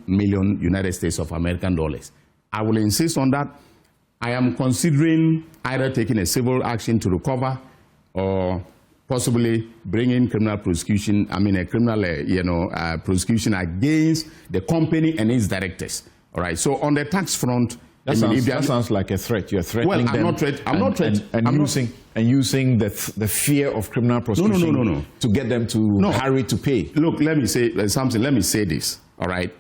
million United States of American dollars. I will insist on that. I am considering either taking a civil action to recover or possibly bringing criminal prosecution, a criminal prosecution against the company and its directors. All right. So on the tax front, that sounds like a threat. You're threatening them. I'm not threatening. And using the fear of criminal prosecution no. to get them to hurry to pay. Look, let me say something. Let me say this. All right.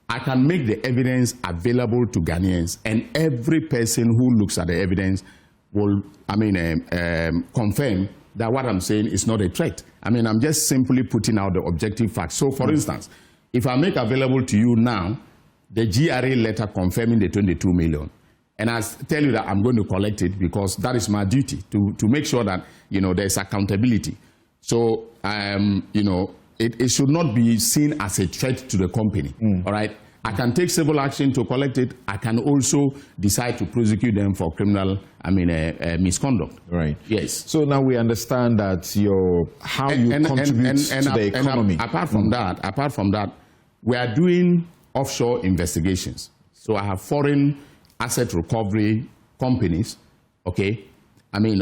I can make the evidence available to Ghanaians, and every person who looks at the evidence will, confirm that what I'm saying is not a threat. I'm just simply putting out the objective facts. So, for instance, if I make available to you now the GRA letter confirming the 22 million, and I tell you that I'm going to collect it because that is my duty to make sure that, there's accountability. So, it should not be seen as a threat to the company, all right? I can take civil action to collect it. I can also decide to prosecute them for criminal, misconduct. Right. Yes. So now we understand that how you contribute to the economy. Apart from that, we are doing offshore investigations. So I have foreign asset recovery companies, okay,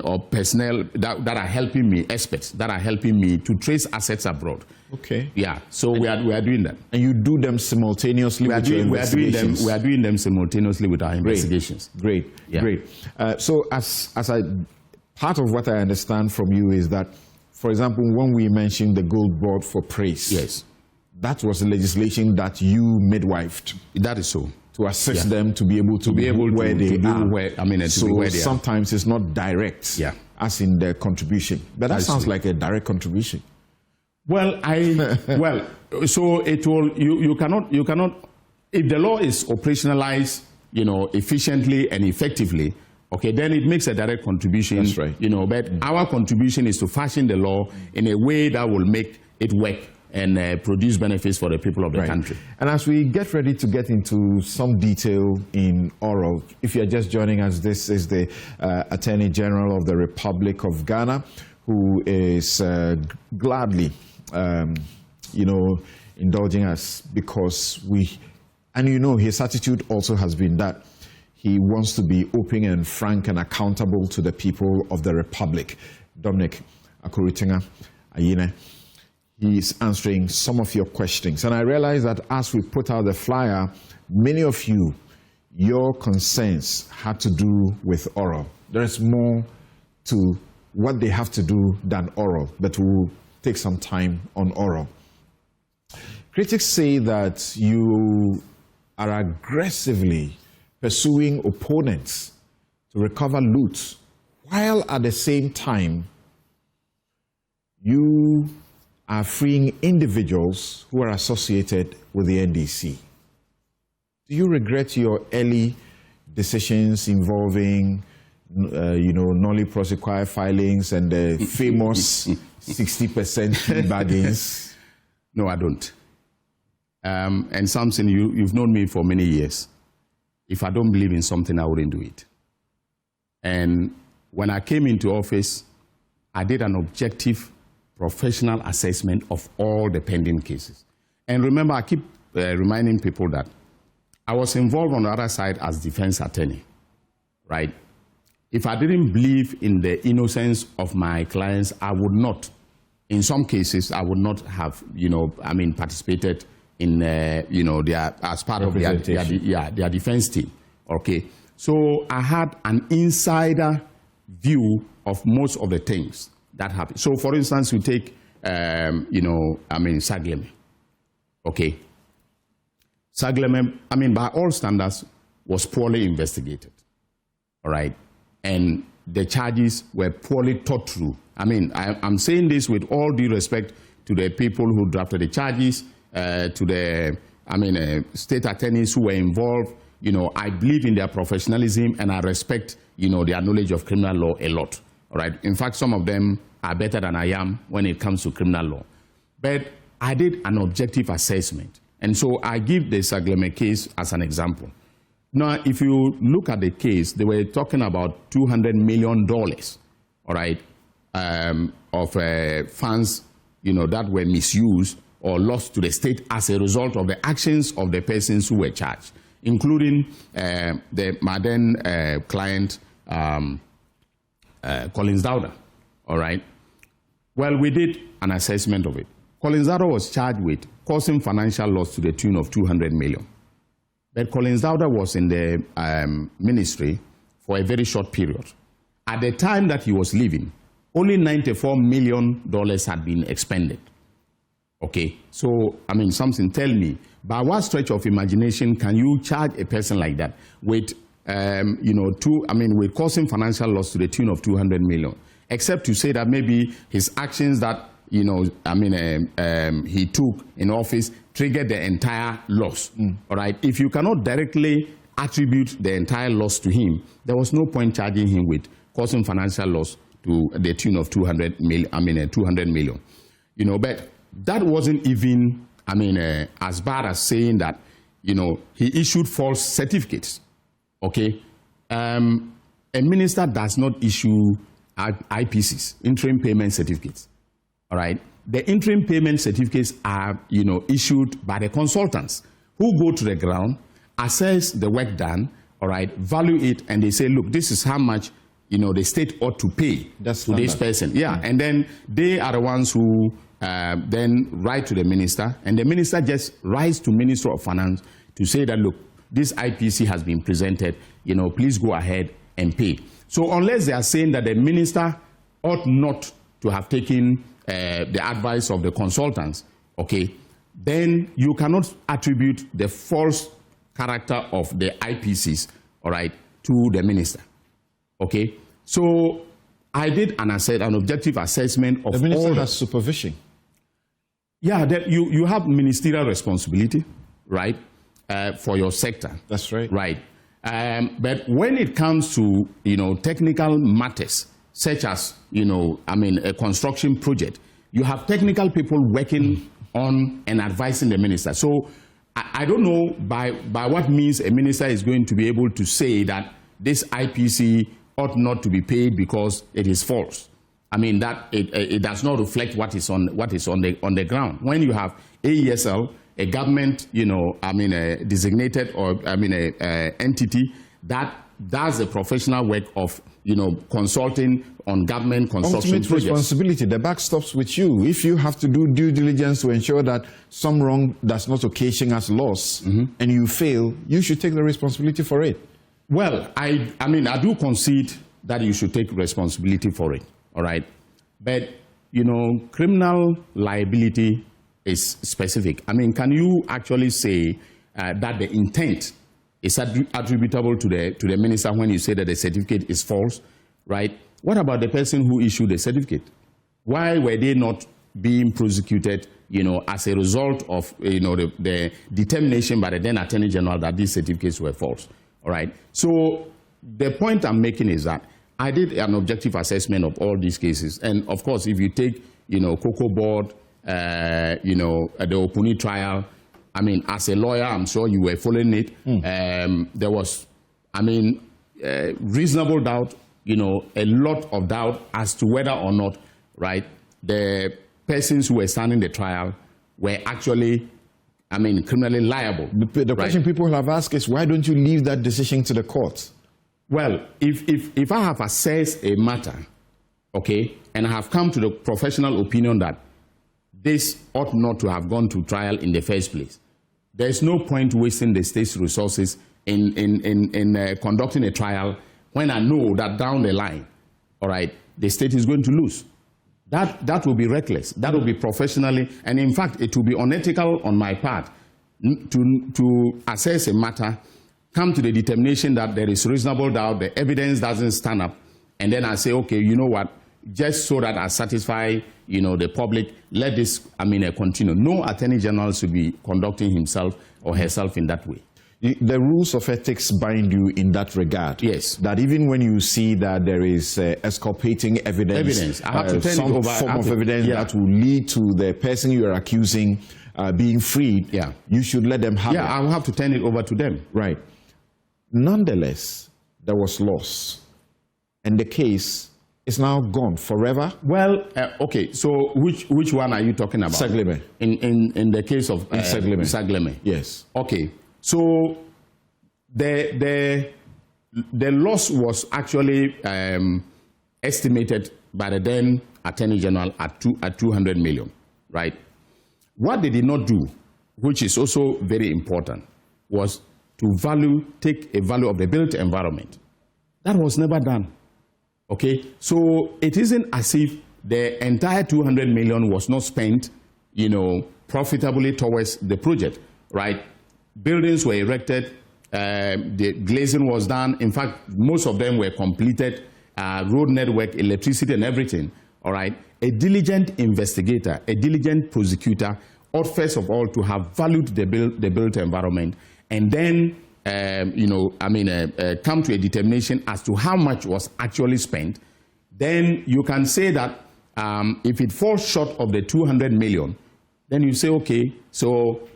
or personnel that are helping me, experts that are helping me to trace assets abroad. Okay. Yeah. So we are doing that. And you do them simultaneously with your investigations? We are doing them simultaneously with our investigations. Great. So part of what I understand from you is that, for example, when we mentioned the Gold Board for Praise, yes, that was legislation that you midwifed. That is so. To assist them to be able to be where they are. So sometimes it's not direct, as in the contribution. But that sounds like a direct contribution. Well, so it will. You cannot. If the law is operationalized, efficiently and effectively, okay, then it makes a direct contribution. That's right. But our contribution is to fashion the law in a way that will make it work and produce benefits for the people of the country. And as we get ready to get into some detail in oral, if you're just joining us, this is the Attorney General of the Republic of Ghana, who is gladly, indulging us because his attitude also has been that he wants to be open and frank and accountable to the people of the Republic. Dominic Akuritinga, Ayine, he is answering some of your questions. And I realize that as we put out the flyer, many of you, your concerns had to do with oral. There is more to what they have to do than oral, but we'll take some time on oral. Critics say that you are aggressively pursuing opponents to recover loot, while at the same time, you are freeing individuals who are associated with the NDC. Do you regret your early decisions involving, nollie prosequi filings and the famous 60% bargains? No, I don't. And something, you've known me for many years. If I don't believe in something, I wouldn't do it. And when I came into office, I did an objective professional assessment of all the pending cases. And remember, I keep reminding people that I was involved on the other side as defense attorney, right? If I didn't believe in the innocence of my clients, I would not, in some cases, I would not have, participated in, as part of their defense team, okay? So I had an insider view of most of the things that happened. So, for instance, we take, Saglemi, okay? Saglemi, by all standards, was poorly investigated, all right? And the charges were poorly thought through. I'm saying this with all due respect to the people who drafted the charges, to the, state attorneys who were involved. I believe in their professionalism and I respect, their knowledge of criminal law a lot, all right? In fact, some of them are better than I am when it comes to criminal law. But I did an objective assessment. And so I give the Saglemi case as an example. Now, if you look at the case, they were talking about $200 million, all right, of funds, that were misused, or loss to the state as a result of the actions of the persons who were charged, including my then client, Collins Dowda. All right. Well, we did an assessment of it. Collins Dowda was charged with causing financial loss to the tune of 200 million. But Collins Dowda was in the ministry for a very short period. At the time that he was leaving, only $94 million had been expended. Okay, so, I mean, something tell me, by what stretch of imagination can you charge a person like that with, with causing financial loss to the tune of 200 million, except to say that maybe his actions that, he took in office triggered the entire loss, all right? If you cannot directly attribute the entire loss to him, there was no point charging him with causing financial loss to the tune of 200 million. You know, but that wasn't even, as bad as saying that, he issued false certificates, okay? A minister does not issue IPCs, interim payment certificates, all right? The interim payment certificates are, issued by the consultants who go to the ground, assess the work done, all right, value it, and they say, look, this is how much, the state ought to pay to this person. Yeah, and then they are the ones who then write to the minister, and the minister just writes to Minister of Finance to say that, look, this IPC has been presented, please go ahead and pay. So unless they are saying that the minister ought not to have taken the advice of the consultants, okay, then you cannot attribute the false character of the IPCs, all right, to the minister, okay? So I did an objective assessment of the minister all has supervision. Yeah, you have ministerial responsibility, right, for your sector. That's right. Right. But when it comes to, technical matters, such as, a construction project, you have technical people working on and advising the minister. So I don't know by what means a minister is going to be able to say that this IPC ought not to be paid because it is false. That it does not reflect what is on the ground. When you have AESL, a government, a designated or a entity that does the professional work of, consulting on government construction Ultimate projects. responsibility, the buck stops with you. If you have to do due diligence to ensure that some wrong does not occasion us loss, and you fail, you should take the responsibility for it. Well, I do concede that you should take responsibility for it, all right? But, criminal liability is specific. Can you actually say that the intent is attributable to the minister when you say that the certificate is false, right? What about the person who issued the certificate? Why were they not being prosecuted, as a result of, the determination by the then Attorney General that these certificates were false, all right? So the point I'm making is that I did an objective assessment of all these cases. And of course, if you take, Cocoa Board, the Opuni trial, as a lawyer, I'm sure you were following it. There was, reasonable doubt, a lot of doubt as to whether or not, right, the persons who were standing the trial were actually, criminally liable. The question people have asked is, why don't you leave that decision to the courts? Well, if I have assessed a matter, okay, and I have come to the professional opinion that this ought not to have gone to trial in the first place, there's no point wasting the state's resources in conducting a trial when I know that down the line, all right, the state is going to lose. That will be reckless. That will be professionally, and in fact, it will be unethical on my part to assess a matter, come to the determination that there is reasonable doubt, the evidence doesn't stand up, and then I say, okay, you know what, just so that I satisfy, the public, let this, continue. No Attorney General should be conducting himself or herself in that way. The rules of ethics bind you in that regard. Yes. That even when you see that there is exculpating evidence, I have to turn some it over, form of evidence that will lead to the person you are accusing being freed, you should let them have it. Yeah, I will have to turn it over to them. Right. Nonetheless, there was loss, and the case is now gone forever? Well, okay, so which one are you talking about? Saglemi. In the case of Saglemi. Saglemi. Yes. Okay, so the loss was actually estimated by the then Attorney General at 200 million, right? What they did not do, which is also very important, was to take a value of the built environment. That was never done. Okay, so it isn't as if the entire 200 million was not spent, profitably towards the project, right? Buildings were erected, the glazing was done. In fact, most of them were completed, road network, electricity and everything, all right? A diligent investigator, a diligent prosecutor ought first of all to have valued the built environment and then come to a determination as to how much was actually spent. Then you can say that if it falls short of the 200 million, then you say, okay, so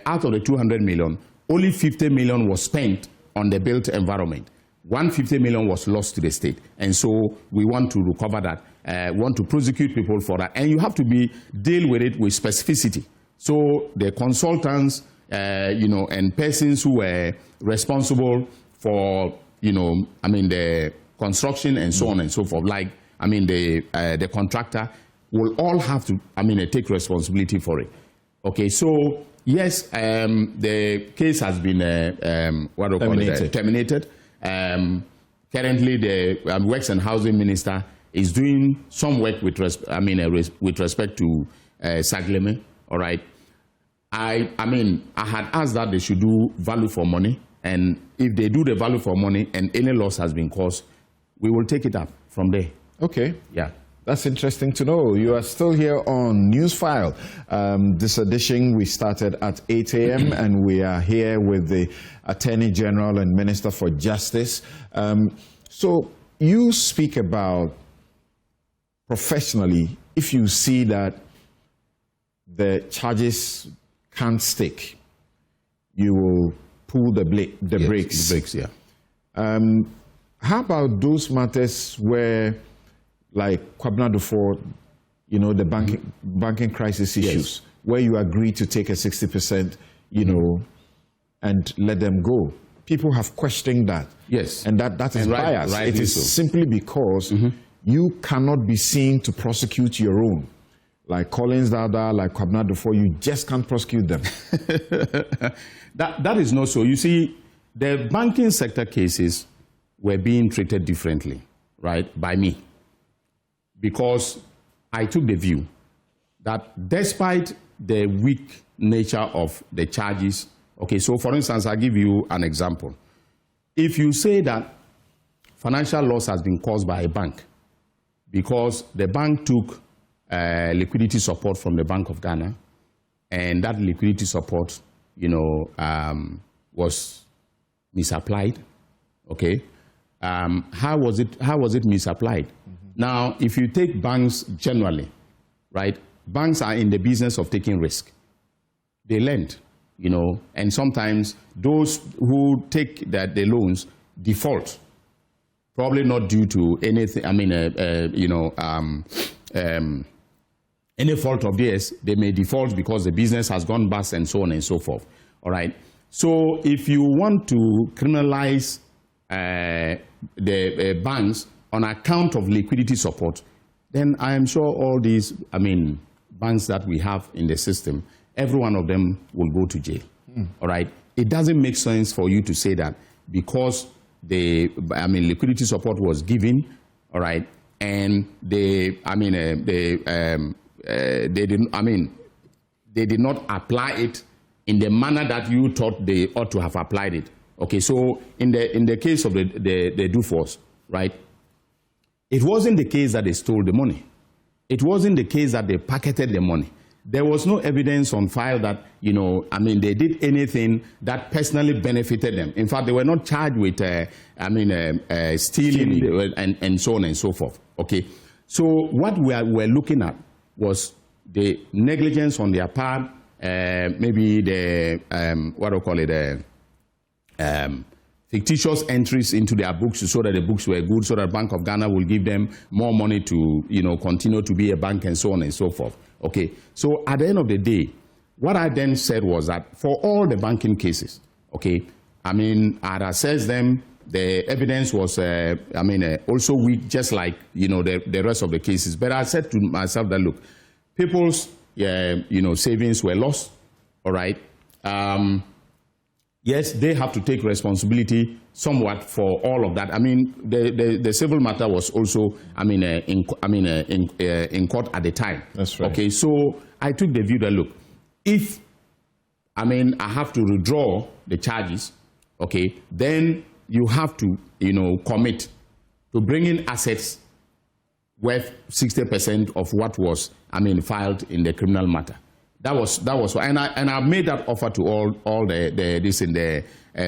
out of the 200 million, only 50 million was spent on the built environment. 150 million was lost to the state. And so we want to recover that, want to prosecute people for that. And you have to deal with it with specificity. So the consultants, and persons who were responsible for, the construction and so on and so forth, like, the contractor will all have to, take responsibility for it. Okay, so yes, the case has been, terminated. Currently, the Works and Housing Minister is doing some work with respect to Saglemi, all right? I had asked that they should do value for money, and if they do the value for money and any loss has been caused, we will take it up from there. Okay. Yeah. That's interesting to know. You are still here on Newsfile. This edition we started at 8 a.m. and we are here with the Attorney General and Minister for Justice. So you speak about professionally, if you see that the charges can't stick, you will pull the brakes. The brakes, yeah. How about those matters where, like Kwabena Dufo, the banking crisis issues, yes, where you agree to take a 60%, and let them go? People have questioned that. Yes. And that is bias. It is simply because you cannot be seen to prosecute your own. Like Collins Dada, like Kwabena Dufo, you just can't prosecute them. That is not so. You see, the banking sector cases were being treated differently, right, by me. Because I took the view that despite the weak nature of the charges, okay, so for instance, I'll give you an example. If you say that financial loss has been caused by a bank because the bank took liquidity support from the Bank of Ghana, and that liquidity support, was misapplied, okay? How was it misapplied? Now, if you take banks generally, right, banks are in the business of taking risk. They lend, and sometimes those who take the loans default, probably not due to anything, any fault of theirs. They may default because the business has gone bust and so on and so forth, all right? So if you want to criminalize the banks on account of liquidity support, then I am sure all these, banks that we have in the system, every one of them will go to jail, all right? It doesn't make sense for you to say that because liquidity support was given, all right, and they did not apply it in the manner that you thought they ought to have applied it. Okay, so in the case of the Dufos, right, it wasn't the case that they stole the money. It wasn't the case that they pocketed the money. There was no evidence on file that, they did anything that personally benefited them. In fact, they were not charged with, stealing and so on and so forth. Okay, so what we were looking at was the negligence on their part, maybe the fictitious entries into their books so that the books were good, so that Bank of Ghana will give them more money to, continue to be a bank and so on and so forth. Okay, so at the end of the day, what I then said was that for all the banking cases, okay, I'd assessed them. The evidence was, also weak, just like, the rest of the cases. But I said to myself that, look, people's, savings were lost, all right? Yes, they have to take responsibility somewhat for all of that. The civil matter was also, in court at the time. That's right. Okay, so I took the view that, look, if, I have to withdraw the charges, okay, then you have to, commit to bringing assets worth 60% of what was, filed in the criminal matter. That was, and I made that offer to all the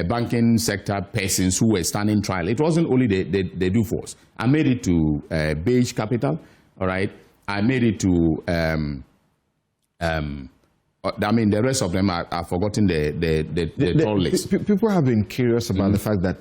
banking sector persons who were standing trial. It wasn't only the DUFOs. I made it to Beige Capital, all right. I made it to the rest of them I've forgotten the tall list. People have been curious about the fact that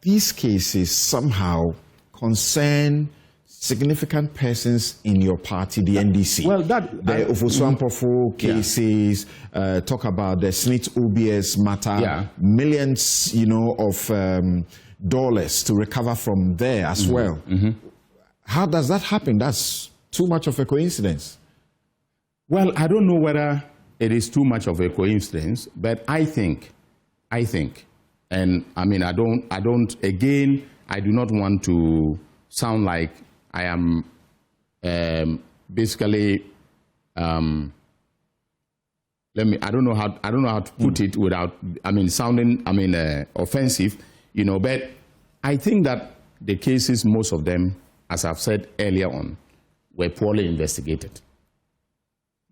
these cases somehow concern significant persons in your party, the NDC. Well, the Ofosu-Ampofo cases, talk about the Smith OBS matter, millions, of dollars to recover from there as well. How does that happen? That's too much of a coincidence. Well, I don't know whether it is too much of a coincidence, but I think, and I do not want to sound like I am basically, I don't know how to put it without, sounding, offensive, but I think that the cases, most of them, as I've said earlier on, were poorly investigated.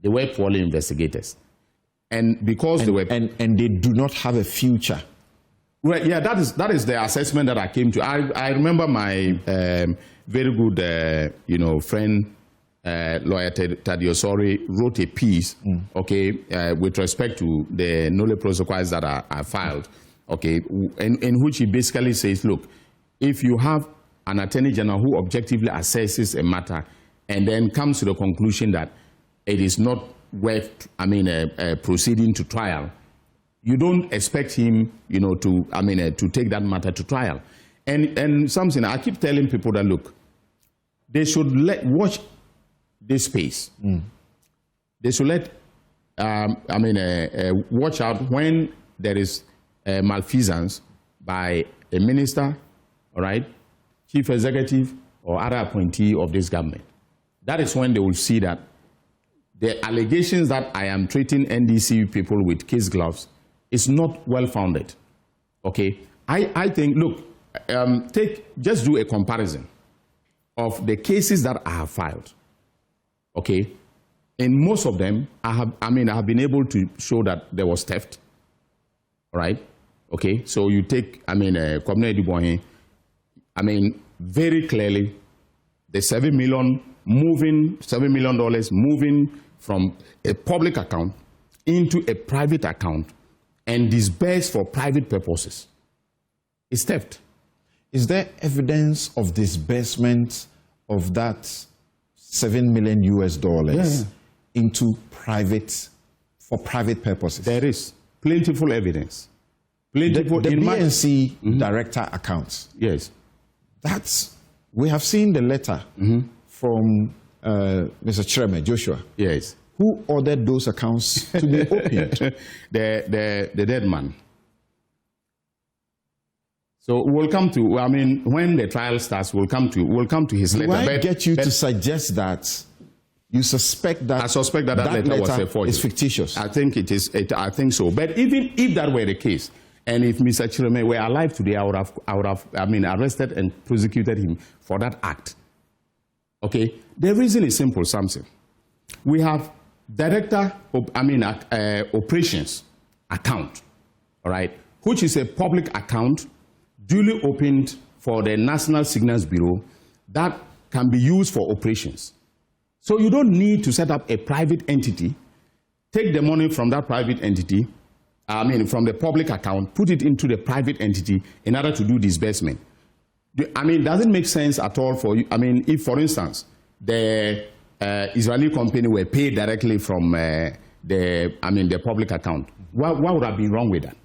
They were poorly investigators. And because they were... And they do not have a future. Well, yeah, that is the assessment that I came to. I remember my very good, friend, lawyer Tadiosori, wrote a piece, okay, with respect to the nolle prosequens that are filed, okay, in which he basically says, look, if you have an attorney general who objectively assesses a matter and then comes to the conclusion that it is not worth, proceeding to trial, you don't expect him, to take that matter to trial. And something, I keep telling people that, look, they should watch this space. They should watch out when there is malfeasance by a minister, all right, chief executive, or other appointee of this government. That is when they will see that the allegations that I am treating NDC people with case gloves is not well-founded, okay? I think, look, just do a comparison of the cases that I have filed, okay? In most of them, I have been able to show that there was theft, all right? Okay, so you take, Kwabena Edibohin, very clearly, the $7 million moving from a public account into a private account and disbursed for private purposes is theft. Is there evidence of disbursement of that $7 million into for private purposes? There is plentiful evidence. Plentiful the BNC director accounts. Yes. We have seen the letter from Mr. Chairman Joshua. Yes. Who ordered those accounts to be opened? the dead man. So we'll come to, when the trial starts, we'll come to his letter. Why get you to suggest that you suspect that... I suspect that letter was a forgery. It's fictitious. I think it is. I think so. But even if that were the case, and if Mr. Chirome were alive today, I would have arrested and prosecuted him for that act. Okay? The reason is simple, Samson. We have director of, operations account, all right, which is a public account duly opened for the National Signals Bureau that can be used for operations. So you don't need to set up a private entity, take the money from that private entity, from the public account, put it into the private entity in order to do disbursement. Does it make sense at all for you? If, for instance, the Israeli company were paid directly from the public account, what would have been wrong with that?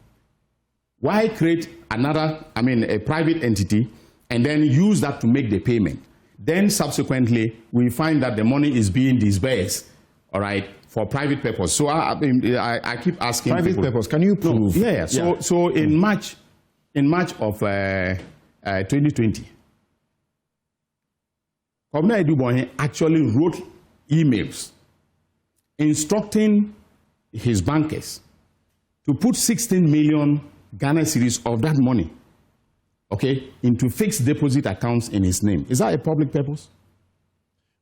Why create another, a private entity and then use that to make the payment? Then subsequently, we find that the money is being disbursed, all right, for private purpose. So I keep asking private people, purpose. Can you prove? No, yeah. So in March of 2020, Kwabena Edubonhe actually wrote emails instructing his bankers to put 16 million Ghana cedis of that money, okay, into fixed deposit accounts in his name. Is that a public purpose?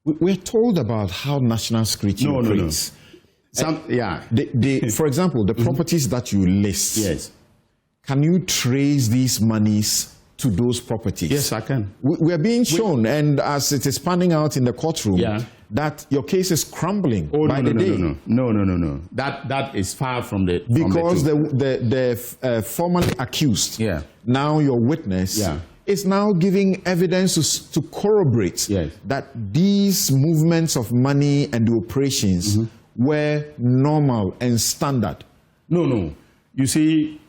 We're told about how national security operates. For example, the properties that you list. Yes. Can you trace these monies to those properties? Yes, I can. We're being shown, and as it is panning out in the courtroom, that your case is crumbling by the day. No. That is far from the because the formerly accused, now your witness, is now giving evidence to corroborate that these movements of money and the operations were normal and standard. No. You see,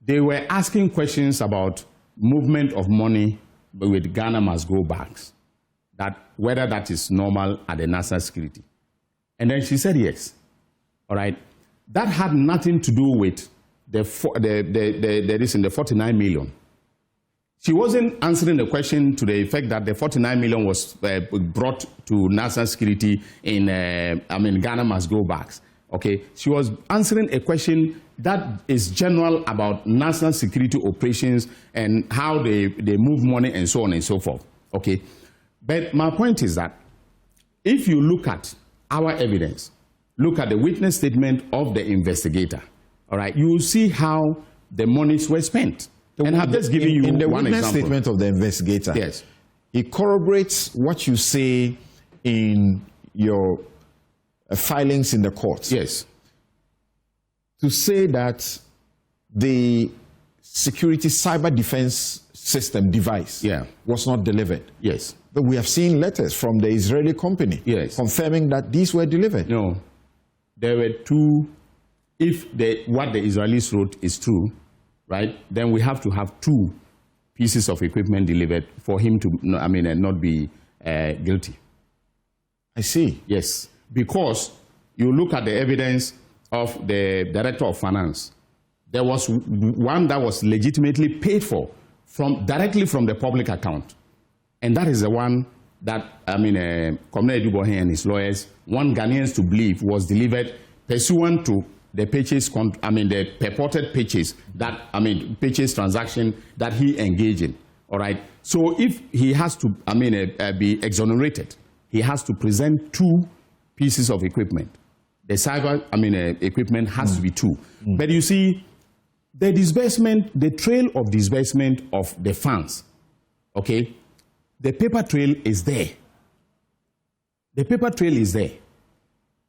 they were asking questions about movement of money with Ghana must go banks, that whether that is normal at the national security. And then she said yes. All right. That had nothing to do with the 49 million. She wasn't answering the question to the effect that the 49 million was brought to national security in, Ghana must go banks. Okay. She was answering a question that is general about national security operations and how they move money and so on and so forth. Okay. But my point is that if you look at our evidence, look at the witness statement of the investigator, all right, you will see how the monies were spent. And I've just given you one example. In the witness statement of the investigator, yes, it corroborates what you say in your filings in the courts. Yes. To say that the security cyber defense system device was not delivered. Yes. But we have seen letters from the Israeli company confirming that these were delivered. No. There were two. If what the Israelis wrote is true, right, then we have to have two pieces of equipment delivered for him to, not be guilty. I see. Yes. Because you look at the evidence of the Director of Finance, there was one that was legitimately paid for directly from the public account. And that is the one that, Kwabena Edubonhe and his lawyers want Ghanaians to believe was delivered pursuant to the purchase, the purported purchase, purchase transaction that he engaged in. All right. So if he has to, be exonerated, he has to present two pieces of equipment. The cyber, equipment has to be two. But you see, the disbursement, the trail of disbursement of the funds, okay, the paper trail is there. The paper trail is there.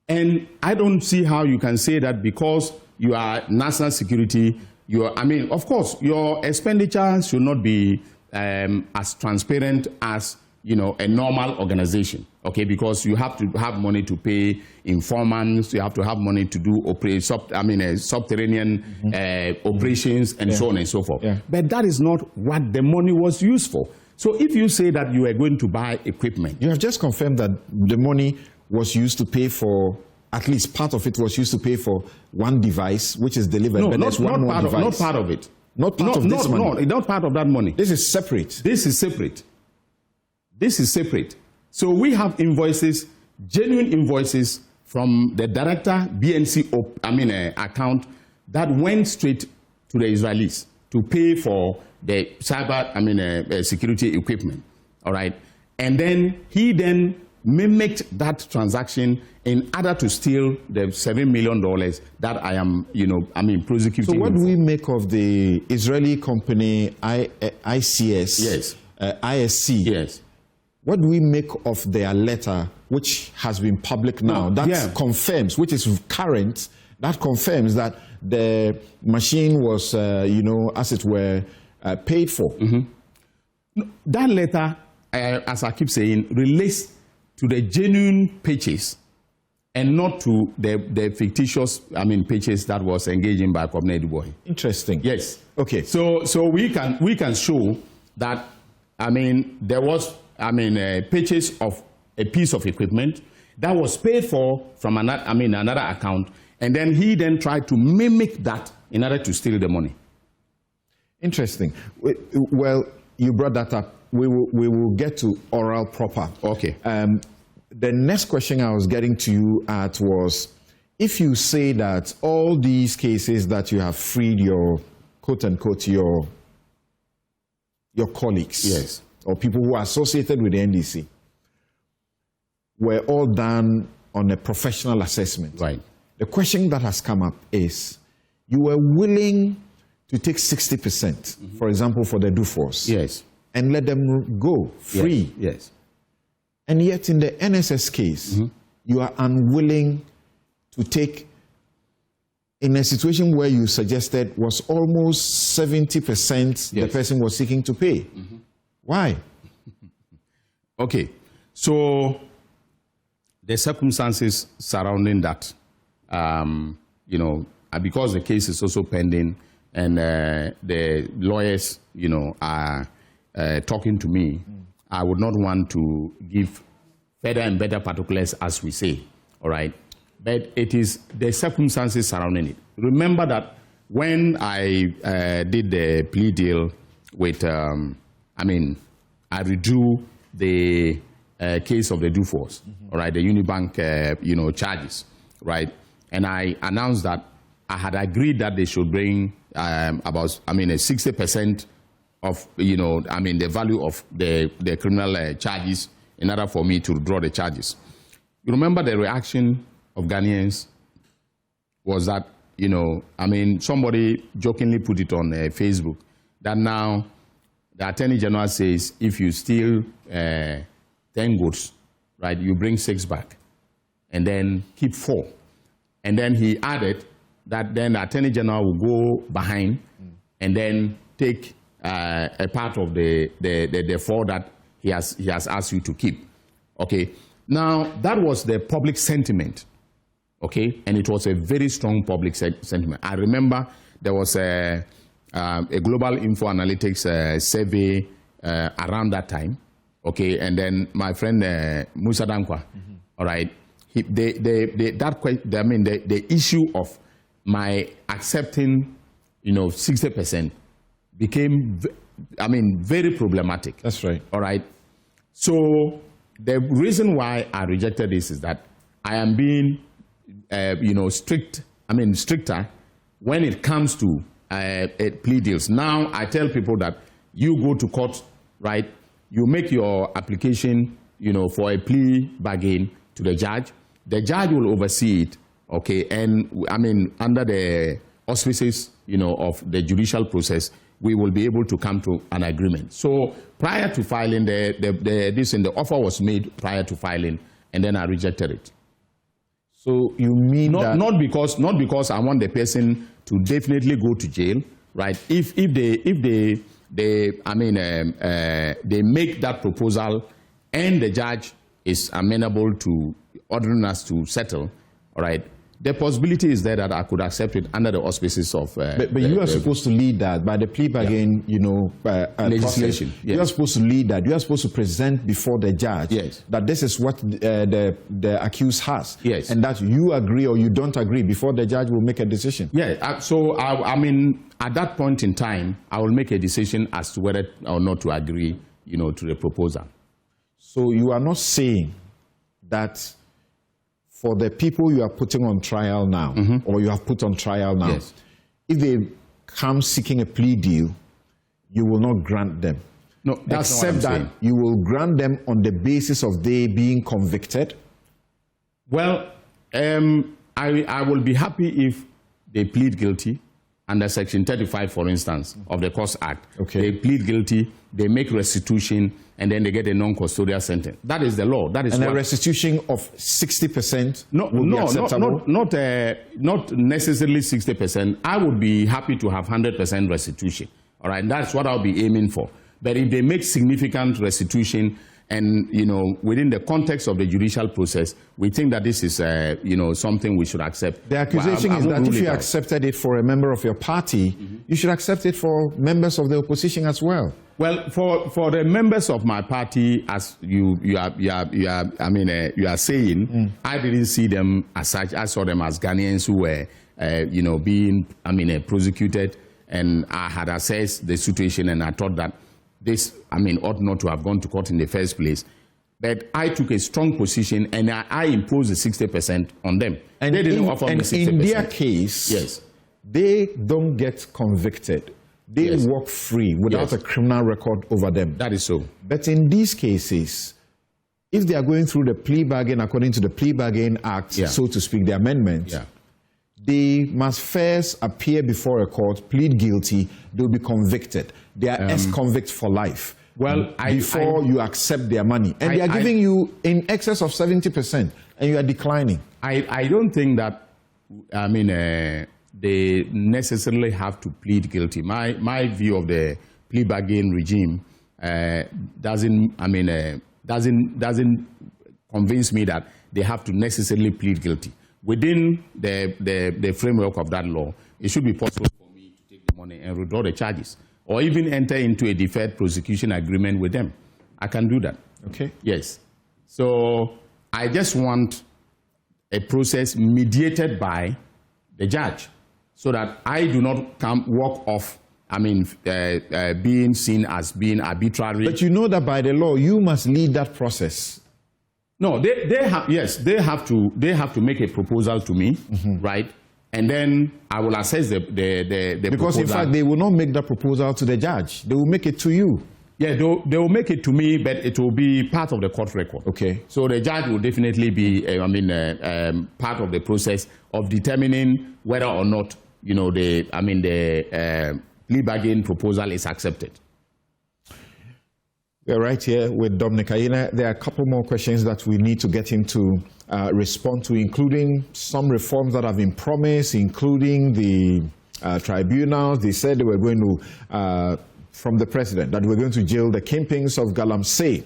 And I don't see how you can say that because you are national security, of course, your expenditure should not be as transparent as, a normal organization, okay? Because you have to have money to pay informants, you have to have money to do subterranean operations and so on and so forth. Yeah. But that is not what the money was used for. So if you say that you are going to buy equipment. You have just confirmed that the money was used to pay for, at least part of it was used to pay for one device, which is delivered. No, not part of it. Not part of this money. No, not part of that money. This is separate. This is separate. This is separate. So we have invoices, genuine invoices from the director BNC account that went straight to the Israelis to pay for the cyber security equipment. All right. And then he mimicked that transaction in order to steal the $7 million that I am, prosecuting. So what do we make of the Israeli company ICS? Yes. ISC? Yes. What do we make of their letter, which has been public now? That confirms, which is current, that confirms that the machine was, as it were, paid for. That letter, as I keep saying, relates to the genuine purchase and not to the fictitious, purchase that was engaged in by Kwabena Adubohi. Interesting. Yes. Okay. So we can show that, there was, a purchase of a piece of equipment that was paid for from another account, and then he then tried to mimic that in order to steal the money. Interesting. Well, you brought that up. We will get to oral proper. Okay. The next question I was getting to you at was, if you say that all these cases that you have freed your, quote unquote, your colleagues, yes, or people who are associated with the NDC, were all done on a professional assessment. Right. The question that has come up is, you were willing to take 60%, for example, for the Dufours. Yes. And let them go free. Yes. And yet in the NSS case, you are unwilling to take, in a situation where you suggested was almost 70% the person was seeking to pay. Why? Okay. So the circumstances surrounding that, because the case is also pending and the lawyers, are talking to me, I would not want to give further and better particulars, as we say, all right? But it is the circumstances surrounding it. Remember that when I did the plea deal with, I withdrew the case of the Dufours, all right, the Unibank, charges, right? And I announced that I had agreed that they should bring about, a 60% of, the value of the criminal charges in order for me to draw the charges. You remember the reaction of Ghanaians was that, somebody jokingly put it on Facebook that now the Attorney General says if you steal 10 goods, right, you bring 6 back and then keep 4. And then he added that then the Attorney General will go behind and then take a part of the 4 that he has asked you to keep. Okay. Now, that was the public sentiment. Okay. And it was a very strong public sentiment. I remember there was a global info analytics survey around that time. Okay. And then my friend Musa Dankwa, all right, the issue of my accepting, 60% became, very problematic. That's right. All right. So the reason why I rejected this is that I am being, stricter when it comes to plea deals. Now I tell people that you go to court, right? You make your application, for a plea bargain to the judge. The judge will oversee it, okay? And under the auspices, of the judicial process, we will be able to come to an agreement. So prior to filing, the offer was made prior to filing, and then I rejected it. So you mean not because I want the person to definitely go to jail, right? If they make that proposal and the judge is amenable to ordering us to settle, all right, the possibility is there that I could accept it under the auspices of... But you are supposed to lead that by the plea bargain, legislation. Yes. You are supposed to lead that. You are supposed to present before the judge that this is what the accused has. Yes. And that you agree or you don't agree before the judge will make a decision. Yeah. So, at that point in time, I will make a decision as to whether or not to agree, to the proposal. So you are not saying that for the people you are putting on trial now, or you have put on trial now, if they come seeking a plea deal, you will not grant them. No, that's except that you will grant them on the basis of they being convicted? Well, I will be happy if they plead guilty, under Section 35, for instance, of the Cost Act. Okay. They plead guilty, they make restitution, and then they get a non-custodial sentence. That is the law. That is and what, a restitution of 60% no, will be acceptable? Not necessarily 60%. I would be happy to have 100% restitution. All right, that's what I'll be aiming for. But if they make significant restitution, and within the context of the judicial process, we think that this is something we should accept. The accusation is that if you accepted it for a member of your party, you should accept it for members of the opposition as well. Well, for the members of my party, as you are saying, I didn't see them as such. I saw them as Ghanaians who were being prosecuted, and I had assessed the situation, and I thought that this, ought not to have gone to court in the first place. But I took a strong position, and I imposed the 60% on them. And they didn't offer me 60%. In their case, yes, they don't get convicted. They walk free without a criminal record over them. That is so. But in these cases, if they are going through the plea bargain according to the Plea Bargain Act, so to speak, the amendment, they must first appear before a court, plead guilty, they'll be convicted. They are ex-convict for life. Well, before you accept their money. And they are giving you in excess of 70%, and you are declining. I don't think that, they necessarily have to plead guilty. My view of the plea bargain regime doesn't convince me that they have to necessarily plead guilty. Within the framework of that law, it should be possible for me to take the money and withdraw the charges, or even enter into a deferred prosecution agreement with them. I can do that. Okay. Yes. So I just want a process mediated by the judge, so that I do not walk off, being seen as being arbitrary. But you know that by the law, you must lead that process. No, they have to make a proposal to me, right? And then I will assess the because proposal. In fact, they will not make that proposal to the judge. They will make it to you. Yeah, they will make it to me, but it will be part of the court record. Okay. So the judge will definitely be, part of the process of determining whether or not, the plea bargain proposal is accepted. We're right here with Dominic Ayine. There are a couple more questions that we need to get him to respond to, including some reforms that have been promised, including the tribunals. They said they were going to, from the president, that we're going to jail the kingpins of Galamsey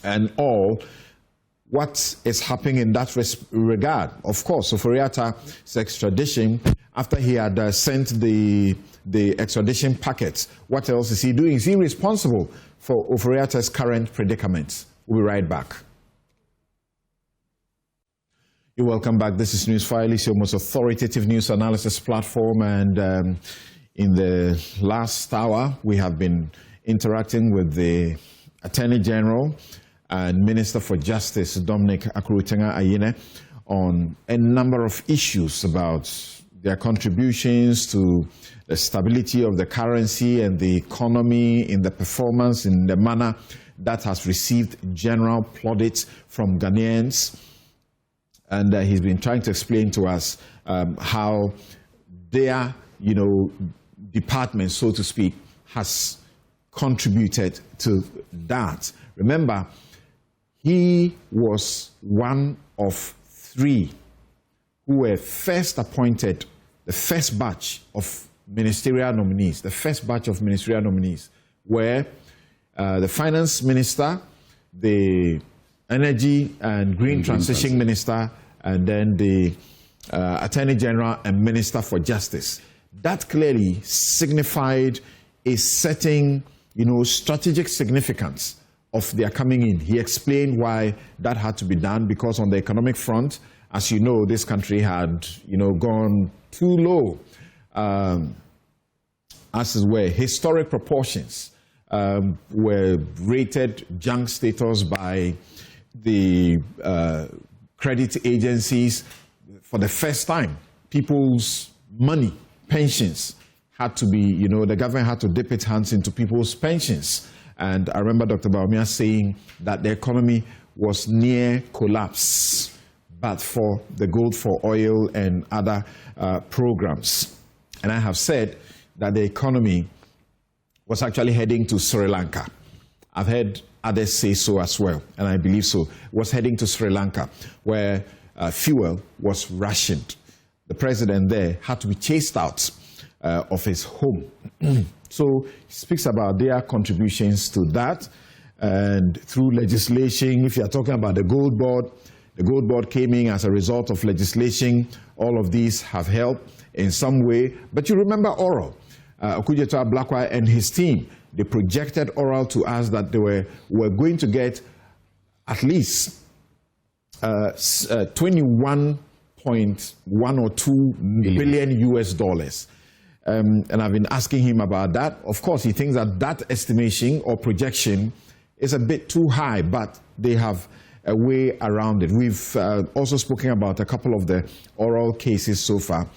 and all. What is happening in that regard? Of course, Ofori-Attah's extradition, after he had sent the extradition packets, what else is he doing? Is he responsible for Ofori-Attah's current predicament? We'll be right back. You're welcome back. This is News File, your most authoritative news analysis platform. And in the last hour, we have been interacting with the Attorney General and Minister for Justice, Dominic Ayine, on a number of issues about their contributions to the stability of the currency and the economy, in the performance, in the manner that has received general plaudits from Ghanaians. And he's been trying to explain to us how their, department, so to speak, has contributed to that. Remember, he was one of three who were first appointed, the first batch of ministerial nominees. The first batch of ministerial nominees were the finance minister, the energy and green transition minister, and then the attorney general and minister for justice. That clearly signified a certain, strategic significance of their coming in. He explained why that had to be done, because on the economic front, as you know, this country had, gone too low, as were historic proportions, were rated junk status by the credit agencies. For the first time, people's money, pensions, had to be, the government had to dip its hands into people's pensions. And I remember Dr. Bawumia saying that the economy was near collapse, but for the gold for oil and other programs. and I have said that the economy was actually heading to Sri Lanka. I've heard others say so as well, and I believe so. It was heading to Sri Lanka, where fuel was rationed. The president there had to be chased out of his home. So he speaks about their contributions to that, and through legislation. If you are talking about the gold board came in as a result of legislation. All of these have helped in some way. But you remember Oral, Okudzeto Ablakwa and his team, they projected Oral to us that they were going to get at least 21.1 or 2 billion US dollars. And I've been asking him about that. Of course, he thinks that that estimation or projection is a bit too high, but they have a way around it. We've also spoken about a couple of the Oral cases so far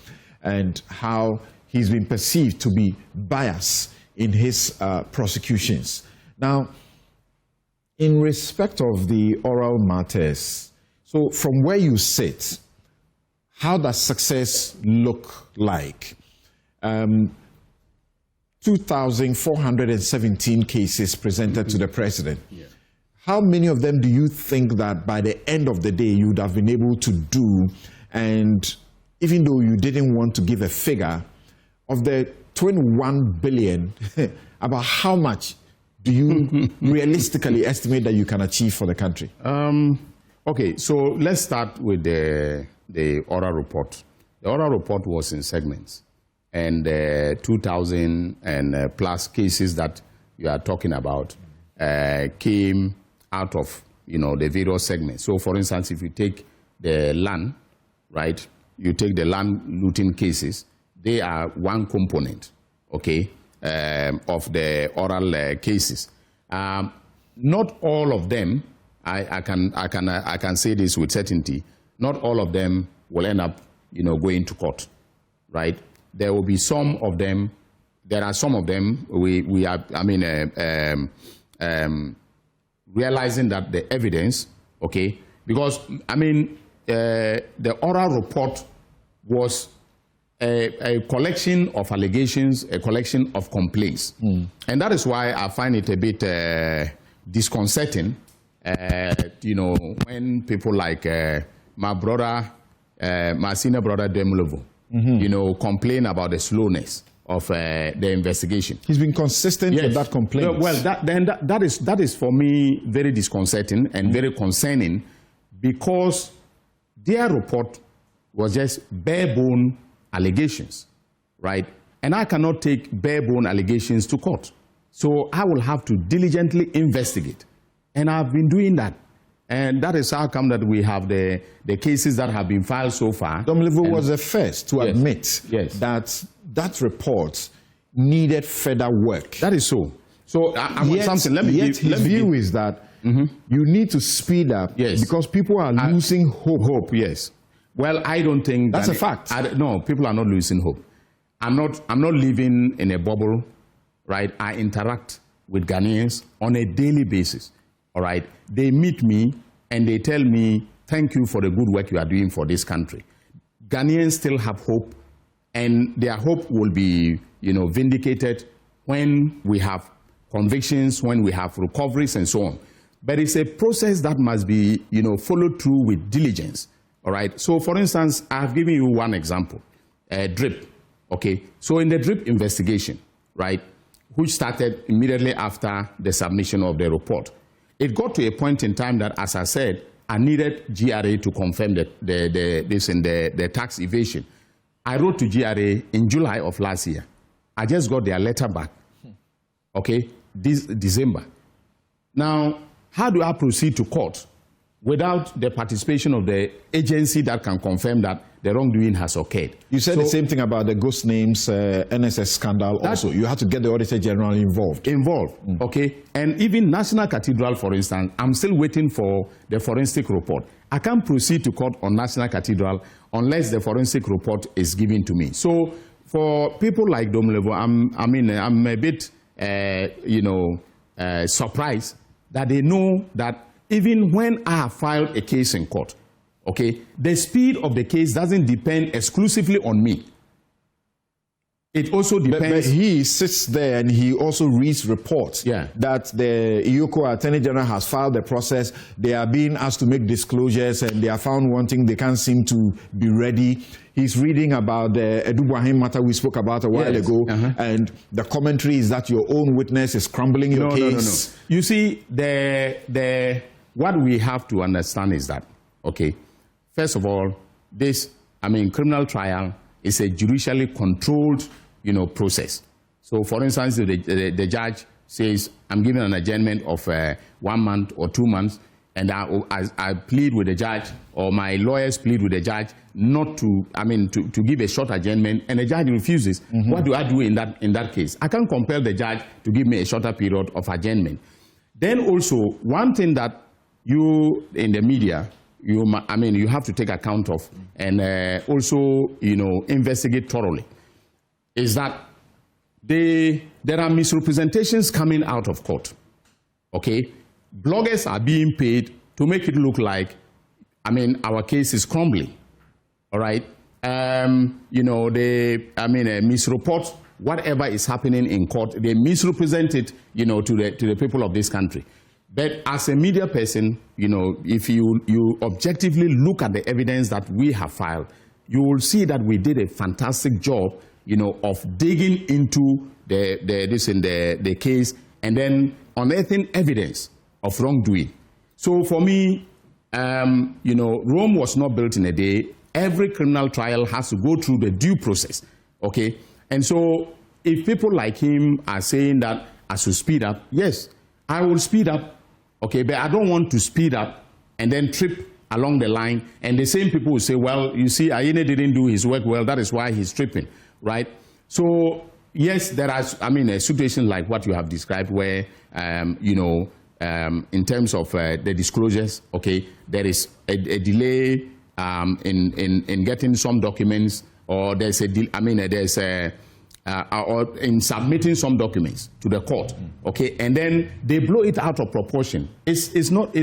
and how he's been perceived to be biased in his prosecutions. Now, in respect of the Oral matters, so from where you sit, how does success look like? 2,417 cases presented to the president. Yeah. How many of them do you think that by the end of the day you would have been able to do? And even though you didn't want to give a figure, of the 21 billion, about how much do you realistically estimate that you can achieve for the country? Okay, so let's start with the oral report. The oral report was in segments, and 2,000 and plus cases that you are talking about came out of, the various segments. So, for instance, if you take the land, right, you take the land looting cases, they are one component, okay, of the oral cases. Not all of them, I can say this with certainty, not all of them will end up, going to court, right? There will be some of them, there are some of them, we are, realizing that the evidence, okay, because, the oral report was a collection of allegations, a collection of complaints. And that is why I find it a bit disconcerting, when people like my brother, my senior brother, Demlevo, complain about the slowness of the investigation. He's been consistent with that complaint. Well, that is for me very disconcerting and very concerning, because their report was just bare-bone allegations, right? And I cannot take bare-bone allegations to court. So I will have to diligently investigate. And I've been doing that. And that is how come that we have the cases that have been filed so far. Domlevo was the first to admit that report needed further work. That is so. So his view is that you need to speed up because people are losing hope. Yes. Well, I don't think that's a fact. No, people are not losing hope. I'm not living in a bubble, right? I interact with Ghanaians on a daily basis. All right, they meet me and they tell me, thank you for the good work you are doing for this country. Ghanaians still have hope, and their hope will be, vindicated when we have convictions, when we have recoveries and so on. But it's a process that must be, followed through with diligence. All right, so for instance, I've given you one example, DRIP, okay? So in the DRIP investigation, right, which started immediately after the submission of the report, it got to a point in time that, as I said, I needed GRA to confirm the tax evasion. I wrote to GRA in July of last year. I just got their letter back, okay, this December. Now, how do I proceed to court without the participation of the agency that can confirm that the wrongdoing has occurred? You said the same thing about the ghost names NSS scandal also. You had to get the Auditor General involved. Okay. And even National Cathedral, for instance, I'm still waiting for the forensic report. I can't proceed to court on National Cathedral unless the forensic report is given to me. So for people like Domlevo, I'm a bit, surprised that they know that even when I have filed a case in court, okay, the speed of the case doesn't depend exclusively on me. It also depends. But he sits there and he also reads reports that the Iyoko Attorney General has filed a process. They are being asked to make disclosures and they are found wanting. They can't seem to be ready. He's reading about the Edubuahin matter we spoke about a while ago, and the commentary is that your own witness is crumbling your case. No. You see, what we have to understand is that, okay, first of all, criminal trial is a judicially controlled, process. So, for instance, the judge says, I'm giving an adjournment of 1 month or 2 months, and I plead with the judge, or my lawyers plead with the judge not to give a short adjournment, and the judge refuses. What do I do in that case? I can't compel the judge to give me a shorter period of adjournment. Then also, one thing that you in the media, you have to take account of and also, investigate thoroughly, is that there are misrepresentations coming out of court. Okay, bloggers are being paid to make it look like, our case is crumbling. All right, they misreport whatever is happening in court. They misrepresent it, to the people of this country. But as a media person, if you objectively look at the evidence that we have filed, you will see that we did a fantastic job, of digging into the case and then unearthing evidence of wrongdoing. So for me, Rome was not built in a day. Every criminal trial has to go through the due process, okay? And so if people like him are saying that I should speed up, yes, I will speed up, okay? But I don't want to speed up and then trip along the line. And the same people will say, well, you see, Ayine didn't do his work well, that is why he's tripping, right? So yes, there are, a situation like what you have described where, in terms of the disclosures, okay, there is a delay in getting some documents, or there's or in submitting some documents to the court, okay, and then they blow it out of proportion. It's not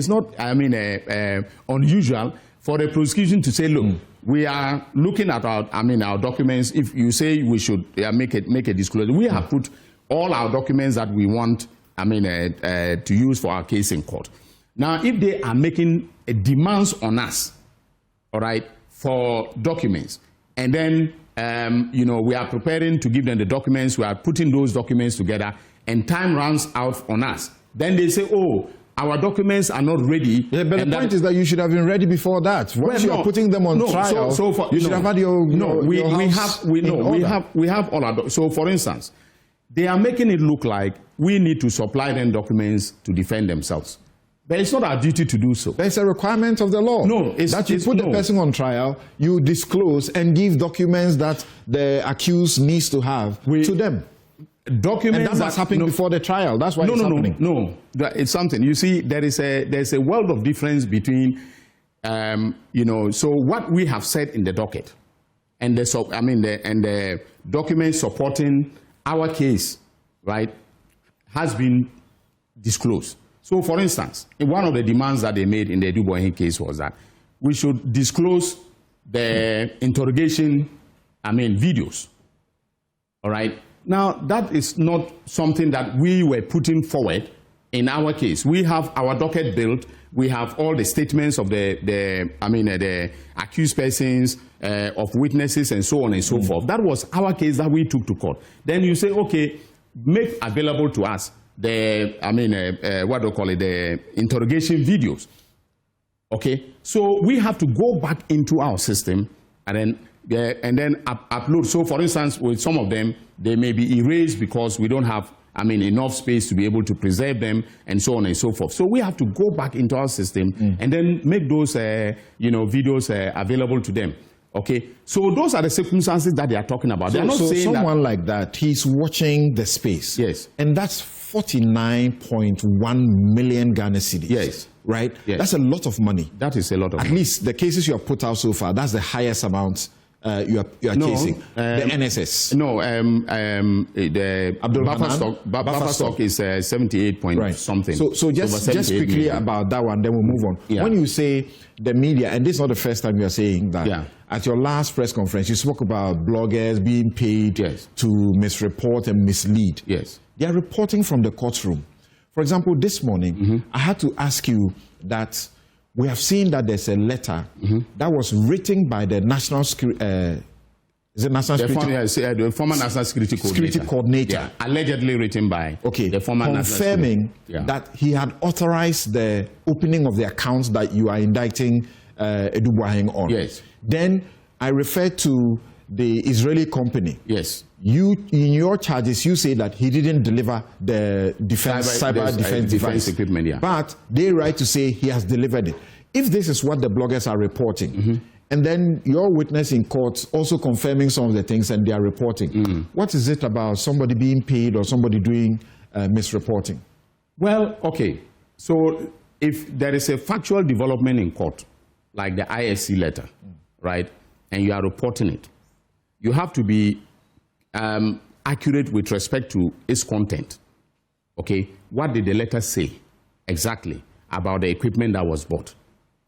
unusual for the prosecution to say, look, we are looking at our documents. If you say we should make a disclosure, we have put all our documents that we want to use for our case in court. Now, if they are making demands on us, all right, for documents, and then we are preparing to give them the documents, we are putting those documents together, and time runs out on us, then they say, oh, our documents are not ready. Yeah, but the point is that you should have been ready before that. Once you are putting them on trial, you should have had your we have all our documents. So, for instance, they are making it look like we need to supply them documents to defend themselves. But it's not our duty to do so. There's a requirement of the law. No, that you put the person on trial, you disclose and give documents that the accused needs to have to them. Documents and that's happening before the trial. That's why it's happening. No, it's something. You see, there's a world of difference between, so what we have said in the docket, and the document supporting our case, right, has been disclosed. So, for instance, one of the demands that they made in the Edubuahin case was that we should disclose the interrogation, videos. All right. Now, that is not something that we were putting forward in our case. We have our docket built. We have all the statements of the accused persons, of witnesses, and so on and so forth. That was our case that we took to court. Then you say, okay, make available to us the, the interrogation videos. Okay, so we have to go back into our system and then upload. So, for instance, with some of them, they may be erased because we don't have, enough space to be able to preserve them, and so on and so forth. So we have to go back into our system and then make those, videos available to them. Okay, so those are the circumstances that they are talking about. They're not saying someone like that, he's watching the space. Yes. And that's 49.1 million Ghana cedis. Yes. Right? Yes. That's a lot of money. That is a lot of money. At least the cases you have put out so far, that's the highest amount you are casing? The NSS? No, the buffer stock is 78 point something. So just quickly about that one, then we'll move on. Yeah. When you say the media, and this is not the first time you are saying that, at your last press conference, you spoke about bloggers being paid to misreport and mislead. Yes. They are reporting from the courtroom. For example, this morning, I had to ask you that we have seen that there's a letter that was written by the National Security... the former National Security Coordinator. Yeah, allegedly written by the former confirming that he had authorized the opening of the accounts that you are indicting Edubuaheng on. Yes. Then I refer to the Israeli company. Yes. You, in your charges, you say that he didn't deliver the cyber defense equipment. Yeah. But they write to say he has delivered it. If this is what the bloggers are reporting, and then your witness in court also confirming some of the things and they are reporting, what is it about somebody being paid or somebody doing misreporting? Well, okay. So if there is a factual development in court, like the ISC letter, right, and you are reporting it, you have to be accurate with respect to its content. Okay, what did the letter say exactly about the equipment that was bought,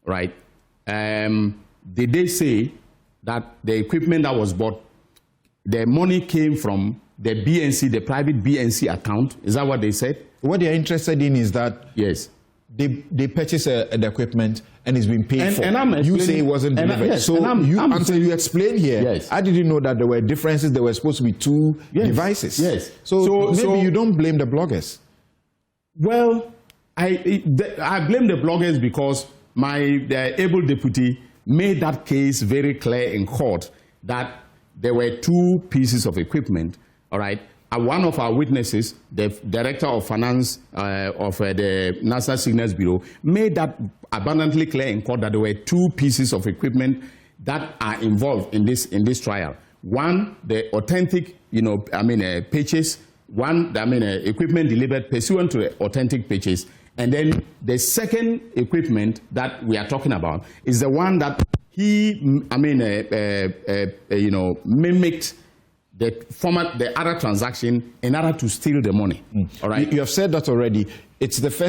right? Did they say that the equipment that was bought, the money came from the BNC, the private BNC account? Is that what they said? What they are interested in is that they purchased the equipment and it's been paid for. And you say it wasn't delivered. Until you explain here, I didn't know that there were differences. There were supposed to be two devices. Yes. So maybe you don't blame the bloggers. Well, I blame the bloggers because the able deputy made that case very clear in court that there were two pieces of equipment, all right? One of our witnesses, the director of finance of the National Signals Bureau, made that abundantly clear in court that there were two pieces of equipment that are involved in this trial. One, the authentic, pages. One, equipment delivered pursuant to the authentic pages. And then the second equipment that we are talking about is the one that he, mimicked the other transaction in order to steal the money. All right. You have said that already. It's the first